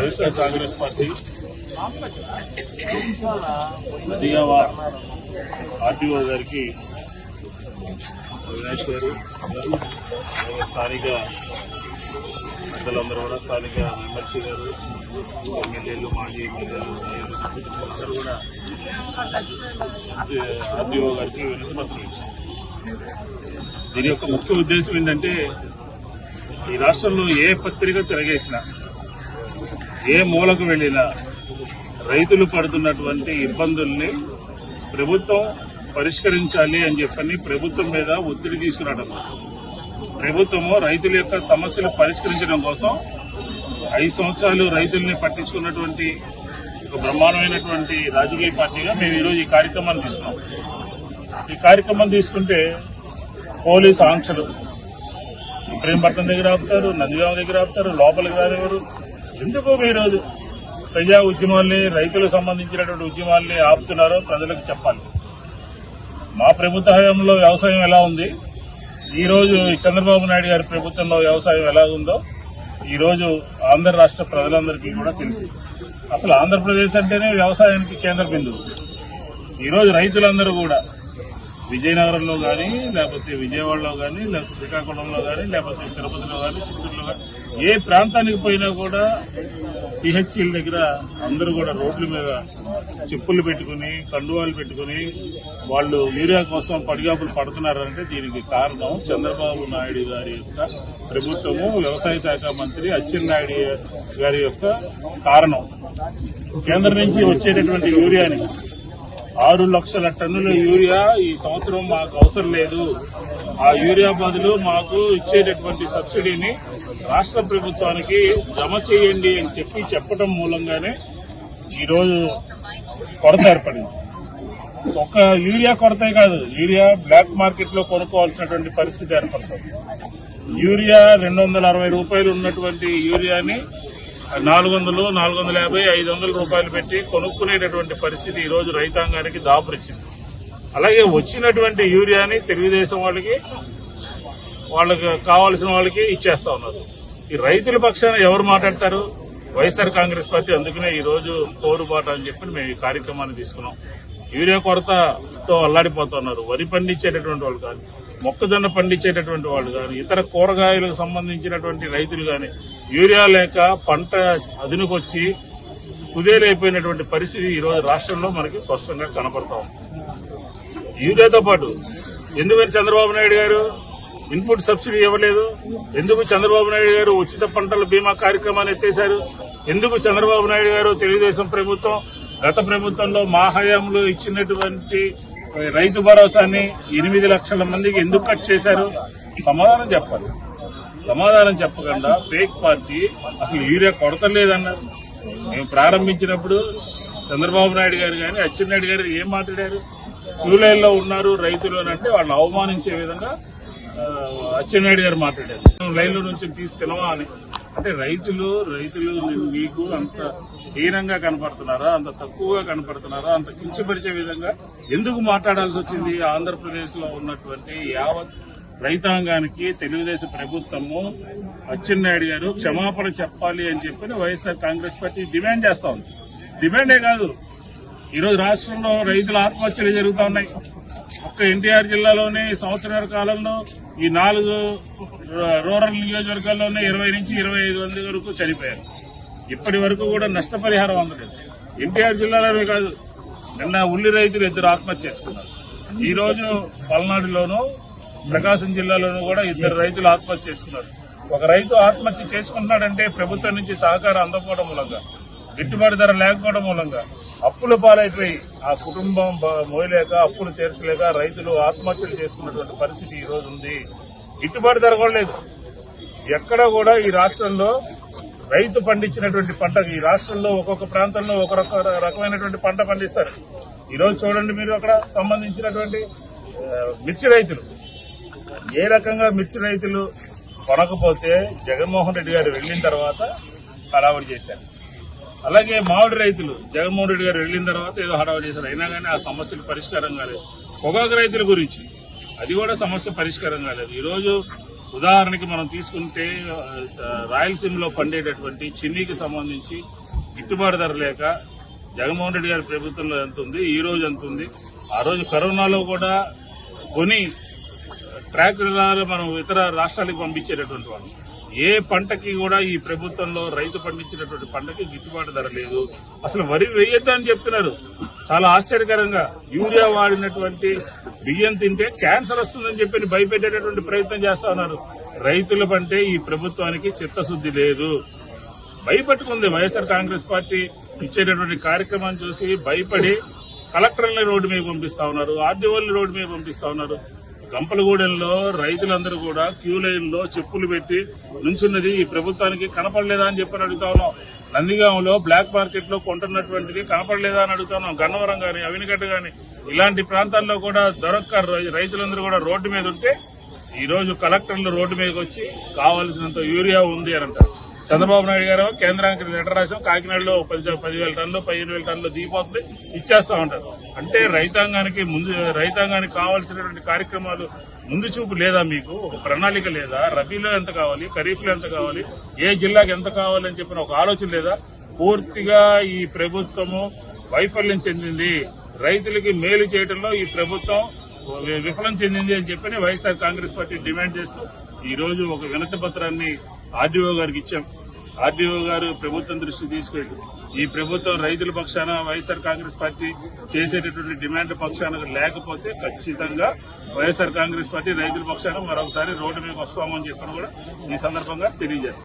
YSR Congress party అదియావా RTO గారికి అవినాష్ గారు స్థానిక పెద్దలందరూ కూడా స్థానిక ఎమ్మెల్సీ గారు ఎమ్మెల్యేలు మాజీ ఎమ్మెల్యేలు అందరూ కూడా ఆర్టీఓ గారికి వినతి పత్రం ఇచ్చారు. దీని యొక్క ముఖ్య ఉద్దేశం ఏంటంటే ఈ రాష్ట్రంలో ఏ పత్రిక తిరగేసినా ఏ మూలకు వెళ్లినా రైతులు పడుతున్నటువంటి ఇబ్బందుల్ని ప్రభుత్వం పరిష్కరించాలి అని చెప్పని ప్రభుత్వం మీద ఒత్తిడి తీసుకురావడం కోసం ప్రభుత్వము రైతుల యొక్క సమస్యలు పరిష్కరించడం కోసం 5 సంవత్సరాలు రైతుల్ని పట్టించుకున్నటువంటి ఒక బ్రహ్మాండమైనటువంటి రాజకీయ పార్టీగా మేము ఈరోజు ఈ కార్యక్రమాన్ని తీసుకున్నాం. ఈ కార్యక్రమం తీసుకుంటే పోలీసు ఆంక్షలు ఇబ్రహీంపట్నం దగ్గర ఆపుతారు, నందిగామ దగ్గర ఆపుతారు, లోపలికి రానివ్వరు. ఎందుకు ఈరోజు ప్రజా ఉద్యమాల్ని రైతులకు సంబంధించినటువంటి ఉద్యమాల్ని ఆపుతున్నారో ప్రజలకు చెప్పాలి. మా ప్రభుత్వ హయాంలో వ్యవసాయం ఎలా ఉంది, ఈ రోజు చంద్రబాబు నాయుడు గారి ప్రభుత్వంలో వ్యవసాయం ఎలా ఉందో ఈ రోజు ఆంధ్ర రాష్ట్ర ప్రజలందరికీ కూడా తెలుసు. అసలు ఆంధ్రప్రదేశ్ అంటేనే వ్యవసాయానికి కేంద్ర బిందువు. ఈ రోజు రైతులందరూ కూడా విజయనగరంలో కానీ, లేకపోతే విజయవాడలో కానీ, లేకపోతే శ్రీకాకుళంలో కానీ, లేకపోతే తిరుపతిలో కానీ, చిత్తూరులో కానీ ఏ ప్రాంతానికి పోయినా కూడా పిహెచ్సిల దగ్గర అందరూ కూడా రోడ్ల మీద చెప్పులు పెట్టుకుని, కండువాలు పెట్టుకుని వాళ్ళు యూరియా కోసం పడిగాపులు పడుతున్నారంటే దీనికి కారణం చంద్రబాబు నాయుడు గారి యొక్క ప్రభుత్వము, వ్యవసాయ శాఖ మంత్రి అచ్చెన్నాయుడు గారి యొక్క కారణం. కేంద్రం నుంచి వచ్చేటటువంటి యూరియాని 6 లక్షల టన్నుల యూరియా ఈ సంవత్సరం మాకు అవసరం లేదు, ఆ యూరియా బదులు మాకు ఇచ్చేటటువంటి సబ్సిడీని రాష్ట్ర ప్రభుత్వానికి జమ చేయండి అని చెప్పడం మూలంగానే ఈరోజు కొరత ఏర్పడింది. ఒక్క యూరియా కొరతే కాదు, యూరియా బ్లాక్ మార్కెట్ లో కొనుక్కోవాల్సినటువంటి పరిస్థితి ఏర్పడుతుంది. యూరియా 260 రూపాయలు ఉన్నటువంటి యూరియాని 400, 450, 500 రూపాయలు పెట్టి కొనుక్కునేటటువంటి పరిస్థితి ఈ రోజు రైతాంగానికి దాపురిచ్చింది. అలాగే వచ్చినటువంటి యూరియాని తెలుగుదేశం వాళ్ళకి కావాల్సిన వాళ్ళకి ఇచ్చేస్తా ఉన్నారు. ఈ రైతుల పక్షాన ఎవరు మాట్లాడతారు? వైఎస్ఆర్ కాంగ్రెస్ పార్టీ. అందుకనే ఈ రోజు పోరుబాట అని చెప్పి మేము ఈ కార్యక్రమాన్ని తీసుకున్నాం. యూరియా కొరతతో అల్లాడిపోతున్నారు వరి పండించేటటువంటి వాళ్ళు కానీ, మొక్కజొన్న పండించేటటువంటి వాళ్ళు కానీ, ఇతర కూరగాయలకు సంబంధించినటువంటి రైతులు కానీ యూరియా లేక పంట అదునుకొచ్చి కుదేలైపోయినటువంటి పరిస్థితి ఈ రోజు రాష్ట్రంలో మనకి స్పష్టంగా కనపడతా ఉంది. యూరియాతో పాటు ఎందుకని చంద్రబాబు నాయుడు గారు ఇన్పుట్ సబ్సిడీ ఇవ్వలేదు? ఎందుకు చంద్రబాబు నాయుడు గారు ఉచిత పంటల బీమా కార్యక్రమాన్ని ఎత్తేశారు? ఎందుకు చంద్రబాబు నాయుడు గారు తెలుగుదేశం ప్రభుత్వం గత ప్రభుత్వంలో మా హయాంలో ఇచ్చినటువంటి రైతు భరోసాని 8 లక్షల మందికి ఎందుకు కట్ చేశారు? సమాధానం చెప్పాలి. సమాధానం చెప్పకుండా ఫేక్ పార్టీ అసలు యూరియా కొరత లేదన్నారు. మేము ప్రారంభించినప్పుడు చంద్రబాబు నాయుడు గారు కానీ అచ్చెన్నాయుడు గారు ఏం మాట్లాడారు? క్యూ లైన్ లో ఉన్నారు రైతులు అని అంటే వాళ్ళని అవమానించే విధంగా అచ్చెన్నాయుడు గారు మాట్లాడారు. లైన్ లో నుంచి తీసి పిలవా అని అంటే రైతులు మీకు అంత హీనంగా కనపడుతున్నారా, అంత తక్కువగా కనపడుతున్నారా, అంత కించపరిచే విధంగా ఎందుకు మాట్లాడాల్సి వచ్చింది? ఆంధ్రప్రదేశ్ లో ఉన్నటువంటి యావత్ రైతాంగానికి తెలుగుదేశం ప్రభుత్వము అచ్చెన్నాయుడు గారు క్షమాపణ చెప్పాలి అని చెప్పి వైఎస్ఆర్ కాంగ్రెస్ పార్టీ డిమాండ్ చేస్తా ఉంది. డిమాండే కాదు, ఈరోజు రాష్ట్రంలో రైతుల ఆత్మహత్యలు జరుగుతూ ఉన్నాయి. ఒక్క ఎన్టీఆర్ జిల్లాలోనే సంవత్సరాల కాలంలో ఈ 4 రూరల్ నియోజకవర్గాల్లోనే 20 నుంచి 25 మంది వరకు చనిపోయారు. ఇప్పటి వరకు కూడా నష్టపరిహారం అందలేదు. ఎన్టీఆర్ జిల్లాలోనే కాదు, నిన్న ఉల్లి రైతులు 2 ఆత్మహత్య చేసుకున్నారు. ఈ రోజు పల్నాడులోనూ ప్రకాశం జిల్లాలోనూ కూడా 2 రైతులు ఆత్మహత్య చేసుకున్నారు. ఒక రైతు ఆత్మహత్య చేసుకుంటున్నాడంటే ప్రభుత్వం నుంచి సహకారం అందకపోవడం మూలంగా, గిట్టుబాటు ధర లేకపోవడం మూలంగా అప్పుల పాలైపోయి ఆ కుటుంబం మోయలేక, అప్పులు తీర్చలేక రైతులు ఆత్మహత్యలు చేసుకున్నటువంటి పరిస్థితి ఈ రోజు ఉంది. గిట్టుబాటు ధర కూడా లేదు. ఎక్కడ కూడా ఈ రాష్ట్రంలో రైతు పండించినటువంటి పంట, ఈ రాష్ట్రంలో ఒక్కొక్క ప్రాంతంలో ఒక్కొక్క రకమైనటువంటి పంట పండిస్తారు. ఈ రోజు చూడండి మీరు అక్కడ సంబంధించినటువంటి మిర్చి రైతులు ఏ రకంగా మిర్చి రైతులు కొనకపోతే జగన్మోహన్ రెడ్డి గారు వెళ్లిన తర్వాత హడావుడి చేశారు. అలాగే మామిడి రైతులు జగన్మోహన్ రెడ్డి గారు వెళ్లిన తర్వాత ఏదో హడావుడి చేశారు. అయినా కానీ ఆ సమస్యలు పరిష్కారం కాలేదు. పొగాకు రైతుల గురించి అది కూడా సమస్య పరిష్కారం కాలేదు. ఈ రోజు ఉదాహరణకి మనం తీసుకుంటే రాయలసీమలో పండేటటువంటి చిన్నీకి సంబంధించి గిట్టుబాటు ధర లేక జగన్మోహన్ రెడ్డి గారి ప్రభుత్వంలో ఎంత ఉంది, ఈ రోజు ఎంత ఉంది. ఆ రోజు కరోనాలో కూడా కొని ట్రాక్టర్లు మనం ఇతర రాష్ట్రాలకు పంపించేటటువంటి వాళ్ళు. ఏ పంటకి కూడా ఈ ప్రభుత్వంలో రైతు పండించినటువంటి పంటకి గిట్టుబాటు ధర లేదు. అసలు వరి వేయొద్దని చెప్తున్నారు. చాలా ఆశ్చర్యకరంగా యూరియా వాడినటువంటి బియ్యం తింటే క్యాన్సర్ వస్తుందని చెప్పి భయపెట్టేటటువంటి ప్రయత్నం చేస్తా ఉన్నారు. రైతుల పంటే ఈ ప్రభుత్వానికి చిత్తశుద్ది లేదు. భయపెట్టుకుంది వైఎస్ఆర్ కాంగ్రెస్ పార్టీ ఇచ్చేటటువంటి కార్యక్రమాన్ని చూసి భయపడి కలెక్టర్లని రోడ్డు మీద పంపిస్తా ఉన్నారు, ఆర్డీఓల్ని రోడ్డు మీద పంపిస్తా ఉన్నారు. గంపలగూడెంలో రైతులందరూ కూడా క్యూ లైన్ లో చెప్పులు పెట్టి నుంచున్నది ఈ ప్రభుత్వానికి కనపడలేదా అని చెప్పని అడుగుతా ఉన్నాం. నందిగాంలో బ్లాక్ మార్కెట్ లో కొంటున్నటువంటిది కనపడలేదా అని అడుగుతా ఉన్నాం. గన్నవరం గాని, అవినిగడ్డ గాని ఇలాంటి ప్రాంతాల్లో కూడా దొరక్క రైతులందరూ కూడా రోడ్డు మీద ఉంటే ఈ రోజు కలెక్టర్లు రోడ్డు మీదకి వచ్చి కావాల్సినంత యూరియా ఉంది అని అంటారు. చంద్రబాబు నాయుడు గారు కేంద్రానికి లెటర్ రాసాం, కాకినాడలో 10,000 టన్నులు 15,000 టన్నులు దిగిపోతుంది, ఇచ్చేస్తా ఉంటారు. అంటే రైతాంగానికి కావాల్సినటువంటి కార్యక్రమాలు ముందు చూపు లేదా? మీకు ఒక ప్రణాళిక లేదా? రబీలో ఎంత కావాలి, ఖరీఫ్ లో ఎంత కావాలి, ఏ జిల్లాకి ఎంత కావాలని చెప్పిన ఒక ఆలోచన లేదా? పూర్తిగా ఈ ప్రభుత్వము వైఫల్యం చెందింది. రైతులకి మేలు చేయడంలో ఈ ప్రభుత్వం విఫలం చెందింది అని చెప్పని వైఎస్ఆర్ కాంగ్రెస్ పార్టీ డిమాండ్ చేస్తూ ఈ రోజు ఒక వినతి పత్రాన్ని ఆర్డీఓ గారికి ఇచ్చాం. ఆర్డీఓ గారు ప్రభుత్వం దృష్టి తీసుకెళ్లి ఈ ప్రభుత్వం రైతుల పక్షాన వైఎస్ఆర్ కాంగ్రెస్ పార్టీ చేసేటటువంటి డిమాండ్ పక్షాన లేకపోతే ఖచ్చితంగా వైఎస్ఆర్ కాంగ్రెస్ పార్టీ రైతుల పక్షాన మరొకసారి రోడ్డు మీద వస్తామని చెప్పని కూడా ఈ సందర్భంగా తెలియజేస్తాం.